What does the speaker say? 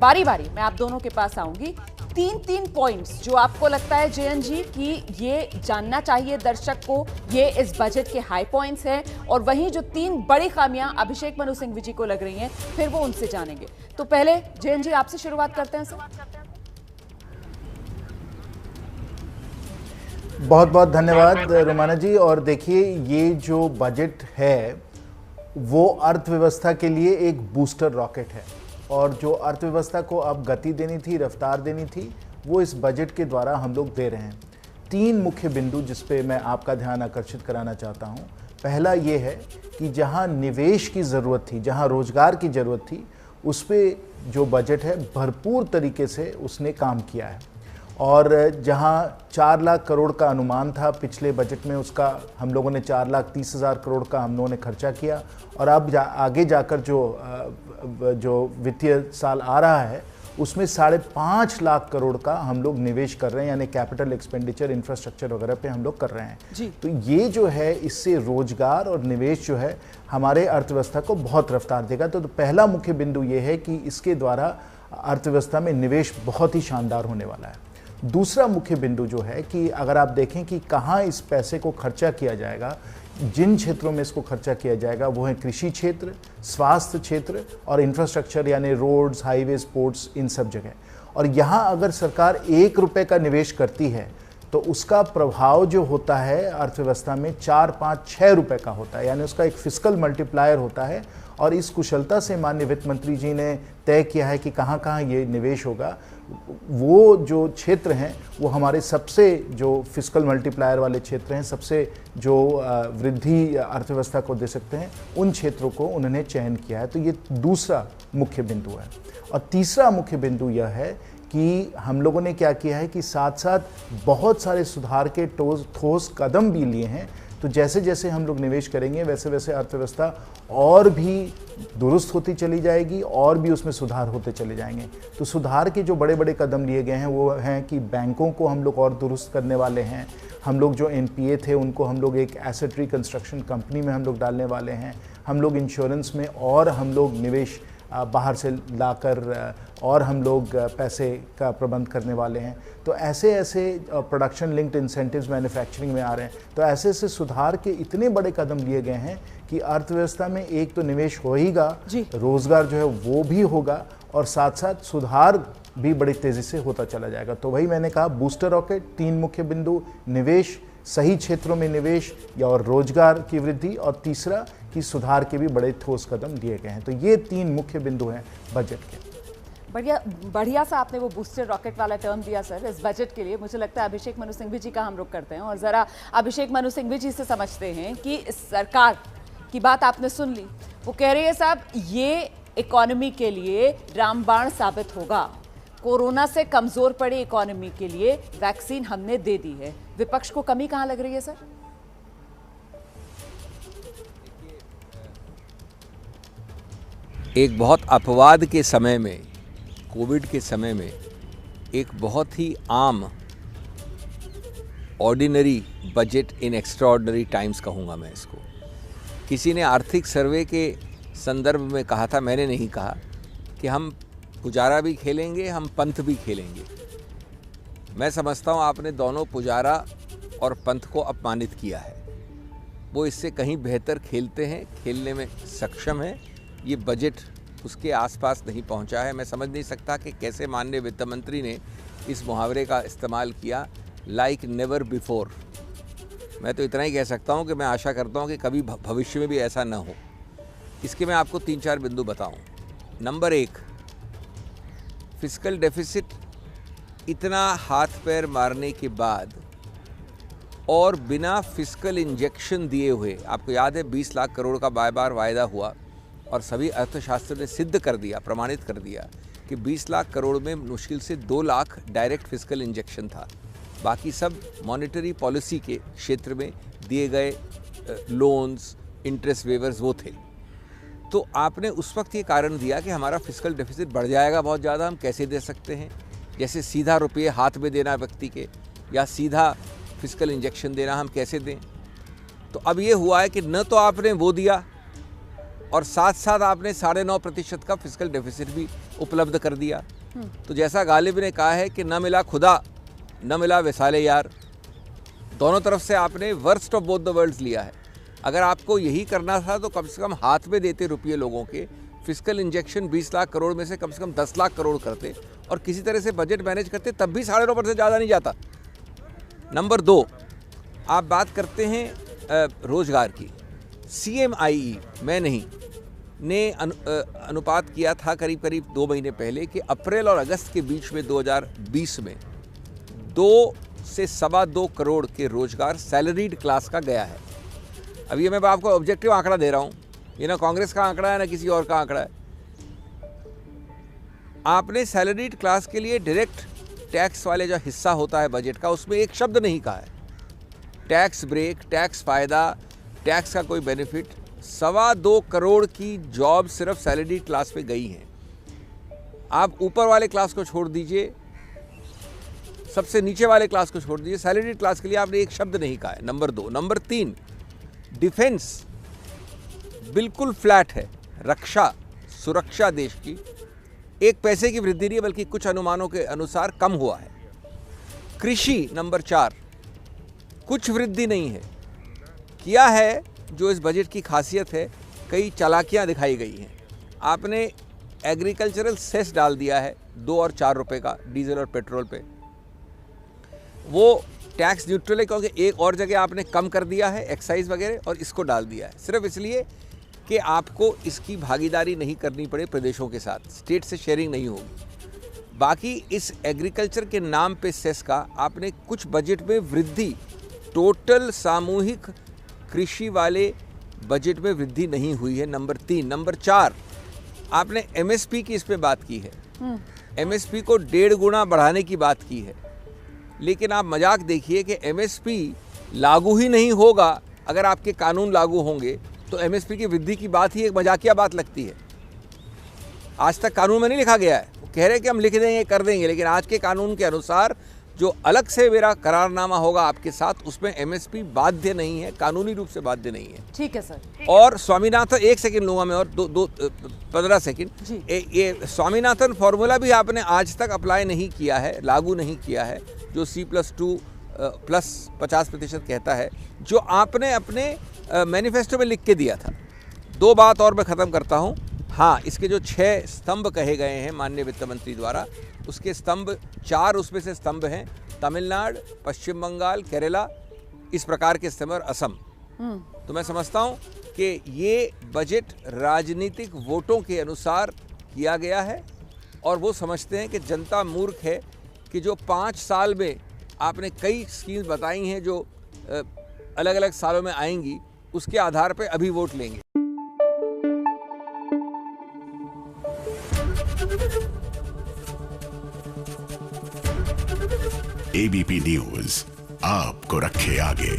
बारी बारी मैं आप दोनों के पास आऊंगी। तीन पॉइंट्स जो आपको लगता है जेएन जी कि ये जानना चाहिए दर्शक को, ये इस बजट के हाई पॉइंट्स हैं, और वहीं जो 3 बड़ी खामियां अभिषेक मनु सिंघवी जी को लग रही हैं, फिर वो उनसे जानेंगे। तो पहले जेएन जी आपसे शुरुआत करते हैं सर। बहुत बहुत धन्यवाद रोमाना जी। और देखिए, ये जो बजट है वो अर्थव्यवस्था के लिए एक बूस्टर रॉकेट है, और जो अर्थव्यवस्था को अब गति देनी थी, रफ्तार देनी थी, वो इस बजट के द्वारा हम लोग दे रहे हैं। 3 मुख्य बिंदु जिस पे मैं आपका ध्यान आकर्षित कराना चाहता हूँ। पहला ये है कि जहाँ निवेश की ज़रूरत थी, जहाँ रोजगार की ज़रूरत थी, उस पर जो बजट है भरपूर तरीके से उसने काम किया है। और जहाँ 4 लाख करोड़ का अनुमान था पिछले बजट में, उसका हम लोगों ने 4,30,000 करोड़ का हम लोगों ने खर्चा किया। और अब आगे जाकर जो वित्तीय साल आ रहा है उसमें 5.5 लाख करोड़ का हम लोग निवेश कर रहे हैं, यानी कैपिटल एक्सपेंडिचर, इंफ्रास्ट्रक्चर वगैरह पे हम लोग कर रहे हैं जी। तो ये जो है, इससे रोजगार और निवेश जो है हमारे अर्थव्यवस्था को बहुत रफ्तार देगा। तो पहला मुख्य बिंदु ये है कि इसके द्वारा अर्थव्यवस्था में निवेश बहुत ही शानदार होने वाला है। दूसरा मुख्य बिंदु जो है कि अगर आप देखें कि कहाँ इस पैसे को खर्चा किया जाएगा, जिन क्षेत्रों में इसको खर्चा किया जाएगा वो है कृषि क्षेत्र, स्वास्थ्य क्षेत्र और इंफ्रास्ट्रक्चर, यानी रोड्स, हाईवेज, पोर्ट्स, इन सब जगह। और यहाँ अगर सरकार 1 रुपये का निवेश करती है तो उसका प्रभाव जो होता है अर्थव्यवस्था में 4, 5, 6 रुपये का होता है, यानी उसका एक फिस्कल मल्टीप्लायर होता है। और इस कुशलता से माननीय वित्त मंत्री जी ने तय किया है कि कहाँ कहाँ ये निवेश होगा। वो जो क्षेत्र हैं वो हमारे सबसे जो फिस्कल मल्टीप्लायर वाले क्षेत्र हैं, सबसे जो वृद्धि अर्थव्यवस्था को दे सकते हैं, उन क्षेत्रों को उन्होंने चयन किया है। तो ये दूसरा मुख्य बिंदु है। और तीसरा मुख्य बिंदु यह है कि हम लोगों ने क्या किया है कि साथ साथ बहुत सारे सुधार के ठोस कदम भी लिए हैं। तो जैसे जैसे हम लोग निवेश करेंगे वैसे वैसे अर्थव्यवस्था और भी दुरुस्त होती चली जाएगी और भी उसमें सुधार होते चले जाएंगे। तो सुधार के जो बड़े बड़े कदम लिए गए हैं वो हैं कि बैंकों को हम लोग और दुरुस्त करने वाले हैं। हम लोग जो एनपीए थे उनको हम लोग एक एसेट रिकंस्ट्रक्शन कंपनी में हम लोग डालने वाले हैं। हम लोग इंश्योरेंस में और हम लोग निवेश बाहर से लाकर और हम लोग पैसे का प्रबंध करने वाले हैं। तो ऐसे ऐसे प्रोडक्शन लिंक्ड इंसेंटिव्स मैन्युफैक्चरिंग में आ रहे हैं। तो ऐसे ऐसे सुधार के इतने बड़े कदम लिए गए हैं कि अर्थव्यवस्था में एक तो निवेश होगा, रोजगार जो है वो भी होगा, और साथ साथ सुधार भी बड़ी तेजी से होता चला जाएगा। तो वही मैंने कहा, बूस्टर रॉकेट, 3 मुख्य बिंदु, निवेश, सही क्षेत्रों में निवेश या और रोजगार की वृद्धि, और तीसरा कि सुधार के भी बड़े ठोस कदम लिए गए हैं। तो ये 3 मुख्य बिंदु हैं बजट के। बढ़िया सा आपने वो बूस्टर रॉकेट वाला टर्म दिया सर इस बजट के लिए। मुझे लगता है अभिषेक मनु सिंघवी जी का हम रुख करते हैं और जरा अभिषेक मनु सिंघवी जी से समझते हैं कि सरकार की बात आपने सुन ली। वो कह रही है साहब ये इकोनॉमी के लिए रामबाण साबित होगा। कोरोना से कमजोर पड़ी इकोनॉमी के लिए वैक्सीन हमने दे दी है। विपक्ष को कमी कहां लग रही है सर? एक बहुत अपवाद के समय में, कोविड के समय में, एक बहुत ही आम ordinary budget in extraordinary times कहूँगा मैं इसको। किसी ने आर्थिक सर्वे के संदर्भ में कहा था, मैंने नहीं कहा, कि हम पुजारा भी खेलेंगे, हम पंथ भी खेलेंगे। मैं समझता हूँ आपने दोनों पुजारा और पंथ को अपमानित किया है। वो इससे कहीं बेहतर खेलते हैं, खेलने में सक्षम है। ये बजट उसके आसपास नहीं पहुंचा है। मैं समझ नहीं सकता कि कैसे माननीय वित्त मंत्री ने इस मुहावरे का इस्तेमाल किया, लाइक नेवर बिफोर। मैं तो इतना ही कह सकता हूं कि मैं आशा करता हूं कि कभी भविष्य में भी ऐसा न हो। इसके मैं आपको 3-4 बिंदु बताऊं। नंबर 1, फिस्कल डेफिसिट इतना हाथ पैर मारने के बाद और बिना फिस्कल इंजेक्शन दिए हुए, आपको याद है 20 लाख करोड़ का बार वायदा हुआ और सभी अर्थशास्त्र ने सिद्ध कर दिया, प्रमाणित कर दिया कि 20 लाख करोड़ में मुश्किल से 2 लाख डायरेक्ट फिस्कल इंजेक्शन था। बाकी सब मॉनेटरी पॉलिसी के क्षेत्र में दिए गए लोन्स, इंटरेस्ट वेवर्स वो थे। तो आपने उस वक्त ये कारण दिया कि हमारा फिस्कल डेफिसिट बढ़ जाएगा बहुत ज़्यादा, हम कैसे दे सकते हैं, जैसे सीधा रुपये हाथ में देना व्यक्ति के या सीधा फिस्कल इंजेक्शन देना, हम कैसे दें। तो अब ये हुआ है कि न तो आपने वो दिया और साथ साथ आपने 9.5% का फिस्कल डेफिसिट भी उपलब्ध कर दिया। तो जैसा गालिब ने कहा है कि न मिला खुदा न मिला वसाले यार, दोनों तरफ से आपने worst of both the worlds लिया है। अगर आपको यही करना था तो कम से कम हाथ में देते रुपये लोगों के, फिस्कल इंजेक्शन 20 लाख करोड़ में से कम 10 लाख करोड़ करते और किसी तरह से बजट मैनेज करते, तब भी 9.5% से ज़्यादा नहीं जाता। नंबर 2, आप बात करते हैं रोजगार की। CMIE मैं नहीं ने अनुपात किया था करीब 2 महीने पहले कि अप्रैल और अगस्त के बीच में 2020 में 2 से 2.25 करोड़ के रोजगार सैलरीड क्लास का गया है। अब ये मैं आपको ऑब्जेक्टिव आंकड़ा दे रहा हूँ, ये ना कांग्रेस का आंकड़ा है ना किसी और का आंकड़ा है। आपने सैलरीड क्लास के लिए डायरेक्ट टैक्स वाले जो हिस्सा होता है बजट का, उसमें एक शब्द नहीं कहा है। टैक्स ब्रेक, टैक्स फ़ायदा, टैक्स का कोई बेनिफिट, 2.25 करोड़ की जॉब सिर्फ सैलरीड क्लास पे गई हैं। आप ऊपर वाले क्लास को छोड़ दीजिए, सबसे नीचे वाले क्लास को छोड़ दीजिए, सैलरीड क्लास के लिए आपने एक शब्द नहीं कहा है। नंबर 2। नंबर 3, डिफेंस बिल्कुल फ्लैट है। रक्षा सुरक्षा देश की 1 पैसे की वृद्धि नहीं है, बल्कि कुछ अनुमानों के अनुसार कम हुआ है। कृषि नंबर 4, कुछ वृद्धि नहीं है। किया है जो इस बजट की खासियत है, कई चालाकियां दिखाई गई हैं। आपने एग्रीकल्चरल सेस डाल दिया है 2 और 4 रुपए का डीजल और पेट्रोल पे। वो टैक्स न्यूट्रल है क्योंकि एक और जगह आपने कम कर दिया है एक्साइज वगैरह, और इसको डाल दिया है सिर्फ इसलिए कि आपको इसकी भागीदारी नहीं करनी पड़े प्रदेशों के साथ, स्टेट से शेयरिंग नहीं होगी। बाकी इस एग्रीकल्चर के नाम पे सेस का आपने कुछ बजट में वृद्धि, टोटल सामूहिक कृषि वाले बजट में वृद्धि नहीं हुई है। नंबर 3। नंबर 4, आपने MSP की इस पे बात की है। MSP को 1.5 गुना बढ़ाने की बात की है, लेकिन आप मजाक देखिए कि MSP लागू ही नहीं होगा। अगर आपके कानून लागू होंगे तो MSP की वृद्धि की बात ही एक मजाकिया बात लगती है। आज तक कानून में नहीं लिखा गया है, वो कह रहे हैं कि हम लिख देंगे कर देंगे, लेकिन आज के कानून के अनुसार जो अलग से मेरा करारनामा होगा आपके साथ, उसमें MSP बाध्य नहीं है, कानूनी रूप से बाध्य नहीं है। ठीक है सर। और स्वामीनाथन, 1 सेकंड लूंगा मैं और 15 सेकंड। ये स्वामीनाथन फॉर्मूला भी आपने आज तक अप्लाई नहीं किया है, लागू नहीं किया है, जो C+2 प्लस 50% कहता है, जो आपने अपने मैनिफेस्टो में लिख के दिया था। 2 बात और मैं ख़त्म करता हूँ। हाँ, इसके जो 6 स्तंभ कहे गए हैं माननीय वित्त मंत्री द्वारा, उसके स्तंभ 4 उसमें से स्तंभ हैं तमिलनाडु, पश्चिम बंगाल, केरला, इस प्रकार के स्तंभ, और असम। तो मैं समझता हूँ कि ये बजट राजनीतिक वोटों के अनुसार किया गया है, और वो समझते हैं कि जनता मूर्ख है कि जो 5 साल में आपने कई स्कीम्स बताई हैं जो अलग अलग सालों में आएंगी, उसके आधार पे अभी वोट लेंगे। ABP न्यूज़ आपको रखे आगे।